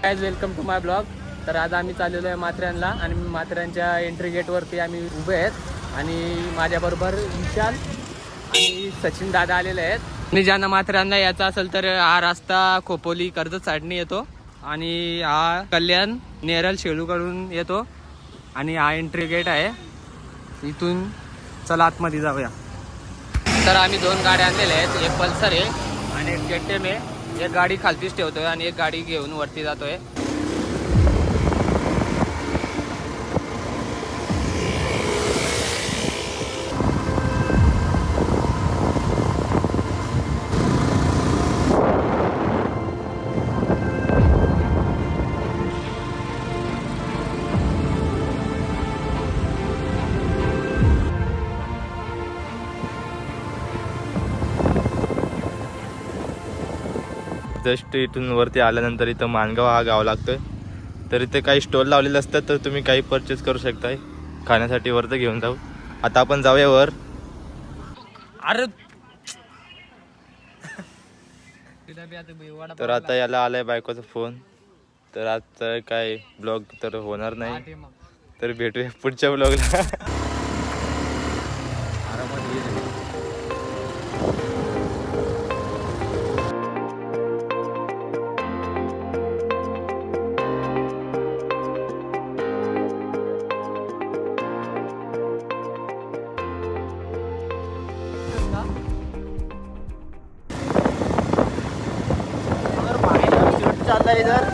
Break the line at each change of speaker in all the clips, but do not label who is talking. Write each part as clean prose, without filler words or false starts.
Guys, welcome to my blog. तर आज आम्ही चाललेलो आहे माथेरानला आणि माथेरानच्या एंट्री गेटवरती आम्ही उभे आहेत आणि माझ्याबरोबर विशाल आणि सचिन दादा आलेले आहेत. आणि ज्यांना माथेरानला यायचं असेल तर हा रस्ता खोपोली कर्जत साईडने येतो आणि हा कल्याण नेरळ शेळूकडून येतो आणि हा एंट्री गेट आहे. इथून चला आतमध्ये जाऊया. तर आम्ही 2 गाड्या आणलेल्या आहेत. एक पल्सर आहे आणि एक केटीएम आहे. एक गाडी खालतीच ठेवतोय आणि एक गाडी घेऊन वरती जातोय.
जस्ट इथून वरती आल्यानंतर इथं मानगाव हा गाव लागतोय. तर इथे काही स्टॉल लावलेले असतात तर तुम्ही काही परचेस करू शकताय खाण्यासाठी. वरती घेऊन जाऊ. आता आपण जाऊया वर.
अरे
तर आता याला आलाय बायकोचा फोन. तर आज काय ब्लॉग तर होणार नाही. तर भेटूया पुढच्या ब्लॉगला.
इधर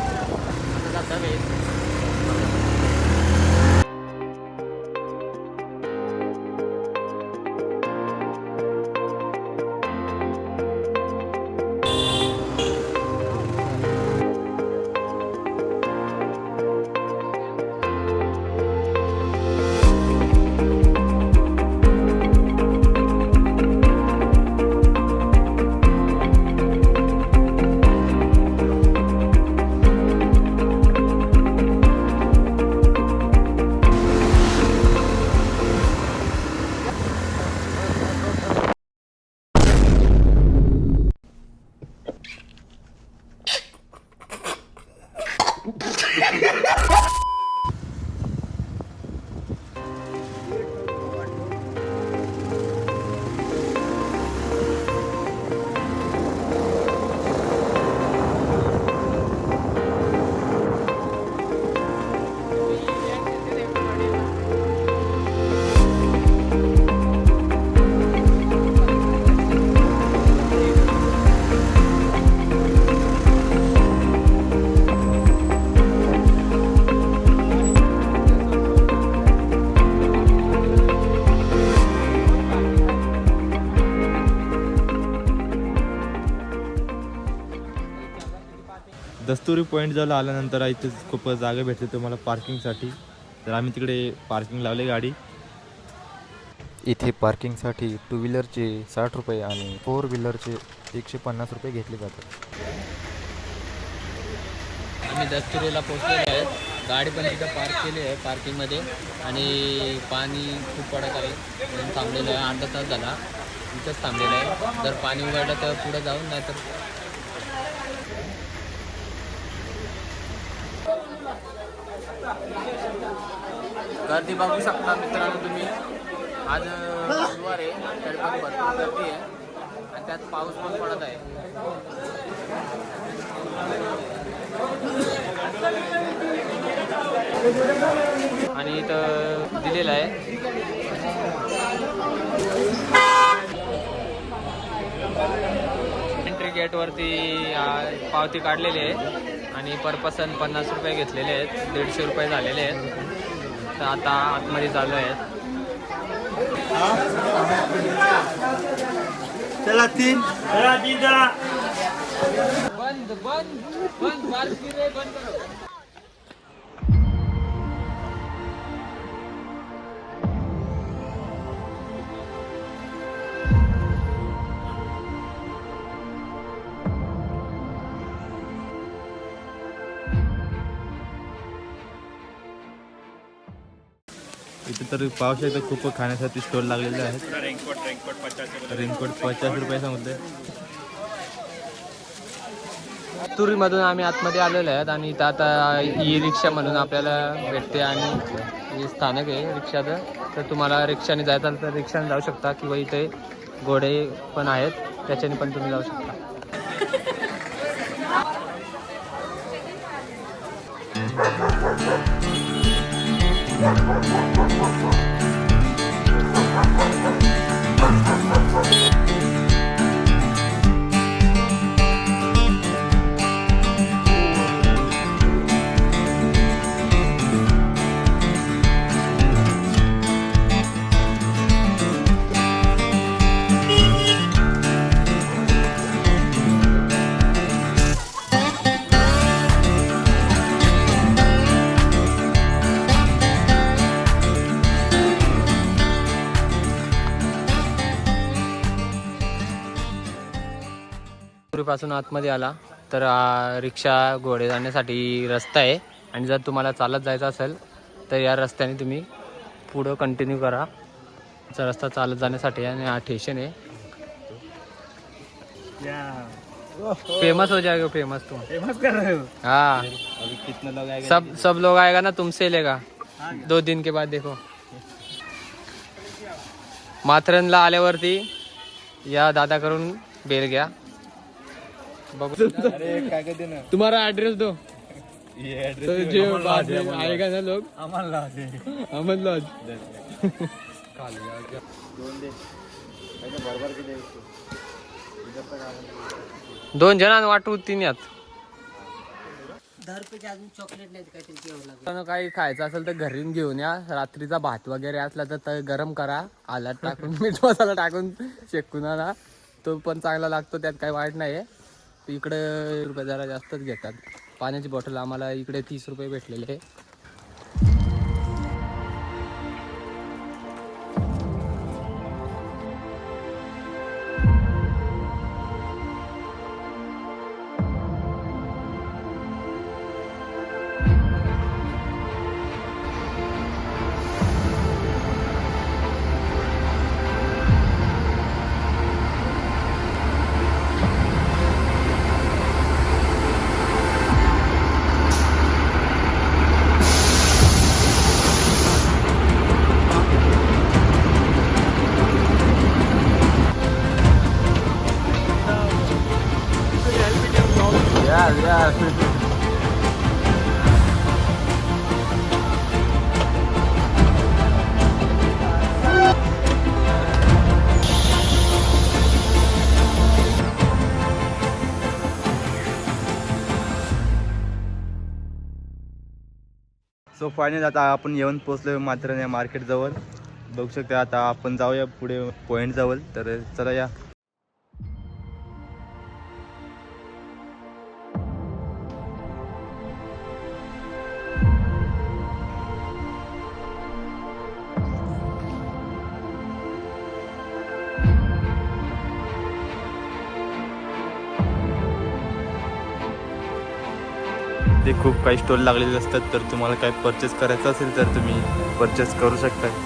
दस्तुरी पॉईंट जवळ आल्यानंतर इथे खूप जागा भेटते तुम्हाला पार्किंगसाठी. तर आम्ही तिकडे पार्किंग लावले गाडी.
इथे पार्किंगसाठी 2 व्हीलरचे 60 रुपये आणि 4 व्हीलरचे 150 रुपये घेतले जातात.
आम्ही दस्तुरीला पोहोचलेलो आहे. गाडी पण तिथं पार्क केली आहे पार्किंगमध्ये आणि पाणी खूप पडत आहे म्हणून थांबलेलं आहे. अर्धा तास झाला इथंच थांबलेलं आहे. जर पाणी उघडलं तर पुढं जाऊन, नाही तर गर्दी बघू शकता मित्रांनो तुम्ही. आज गुरुवार आहे तरी पण भरपूर गर्दी आहे आणि त्यात पाऊस पण पडत आहे. आणि इथं दिलेलं आहे एंट्री गेटवरती पावती काढलेली आहे आणि पर पर्सन 50 रुपये घेतलेले आहेत. 150 रुपये झालेले आहेत. तर आता आतमध्ये चालू आहेत.
चला तीन चला.
बंद बंद बंद बंद करो.
इथे तर पाहू शकता खूप खाण्यासाठी स्टॉल लागलेले आहेत. रेनकोट 50 रुपये सांगितले.
तुरीमधून आम्ही आतमध्ये आलेलो आहेत आणि इथं आता ई रिक्षा म्हणून आपल्याला भेटते आणि हे स्थानक आहे रिक्षाचं. तर तुम्हाला रिक्षाने जायचं तर रिक्षाने जाऊ शकता किंवा इथे घोडे पण आहेत त्याच्याने पण तुम्ही जाऊ शकता. पासून आतमध्ये आला तर रिक्षा घोडे जाण्यासाठी रस्ता आहे आणि जर तुम्हाला चालत जायचं असेल तर या रस्त्याने तुम्ही पुढं कंटिन्यू करा. हा रस्ता चालत जाण्यासाठी आहे आणि हा स्टेशन आहे. फेमस हो जाएगा फेमस तुम
फेमस कर रहे हो.
हाँ
अभी कितने लोग आएंगे?
सब लोग आएगा ना तुमसे लेगा 2 दिन के बाद. देखो माथेरानला आल्यावरती या दादा करून बेल घ्या. बघू तुम्हारा एड्रेस दो.
ये
तो जो बाद में आएगा ना लोग
अमन
लॉज. दोन जणांना वाटू 3 यात.
10 रुपयाचे अजून चॉकलेट नाही काहीतरी घ्यावं लागेल.
काही खायचं असेल तर घरी घेऊन या. रात्रीचा भात वगैरे असला तर गरम करा. आलात टाकून मीठ मसाला टाकून शेकून आणा. तो पण चांगला लागतो त्यात काही वाईट नाही. इकडे रुपये जरा जास्तच घेतात. पाण्याची बॉटल आम्हाला इकडे 30 रुपये भेटलेले आहे.
सो फायनल आता आपण येऊन पोहोचलो माथेरान या मार्केट जवळ. बघू शकता आता आपण जाऊया पुढे पॉईंट जवळ. तर चला या. ते खूप काही स्टॉल लागलेले असतात. तर तुम्हाला काय परचेस करायचं असेल तर तुम्ही परचेस करू शकता.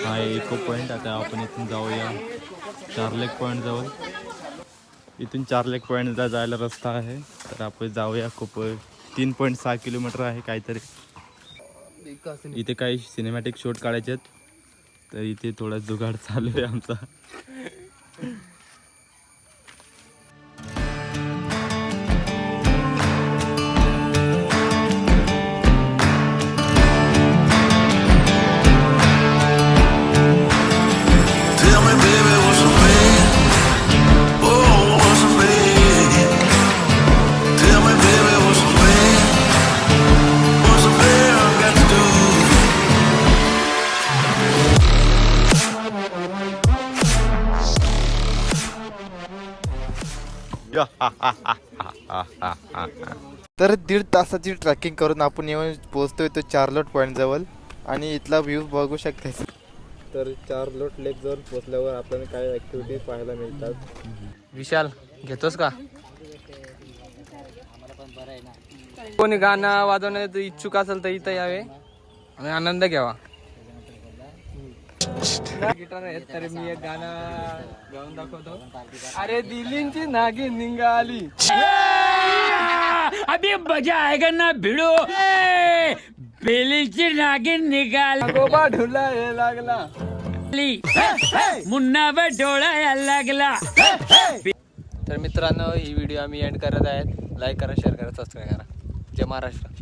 हा इको पॉईंट. आता आपण इथून जाऊया 4 लेक पॉईंट जवळ. इथून 4 लेक पॉईंटला जायला रस्ता आहे. तर आपण जाऊया. खूप 3.6 किलोमीटर आहे काहीतरी. इथे काही सिनेमॅटिक शूट काढायचे आहेत. तर इथे थोडा जुगाड चालू आहे आमचा.
तर 1.5 तासाची ट्रॅकिंग करून आपण येऊन पोहोचतोय तो चार्लोट पॉईंट जवळ आणि इथला व्ह्यू बघू शकता. तर चार्लोट लेक जवळ पोहोचल्यावर आपल्याला काही ॲक्टिव्हिटी पाहायला मिळतात.
विशाल घेतोस का? कोणी गाणं वाजवण्यात इच्छुक असेल तर इथं यावे आणि आनंद घ्यावा. गिटार आहेत तर मी एक गाणं गाऊन दाखवतो. अरे दिलींची नागिन निघाली,
अभी मजा आएगा ना भिड़ो, बेलीची नागिन निघाली,
गोबा ढुलाय लागला,
मुन्ना व डोळा लागला.
तर मित्रांनो ही व्हिडिओ आम्ही एंड करत आहेत. लाईक करा, शेअर करा, सबस्क्राईब करा. जय महाराष्ट्र.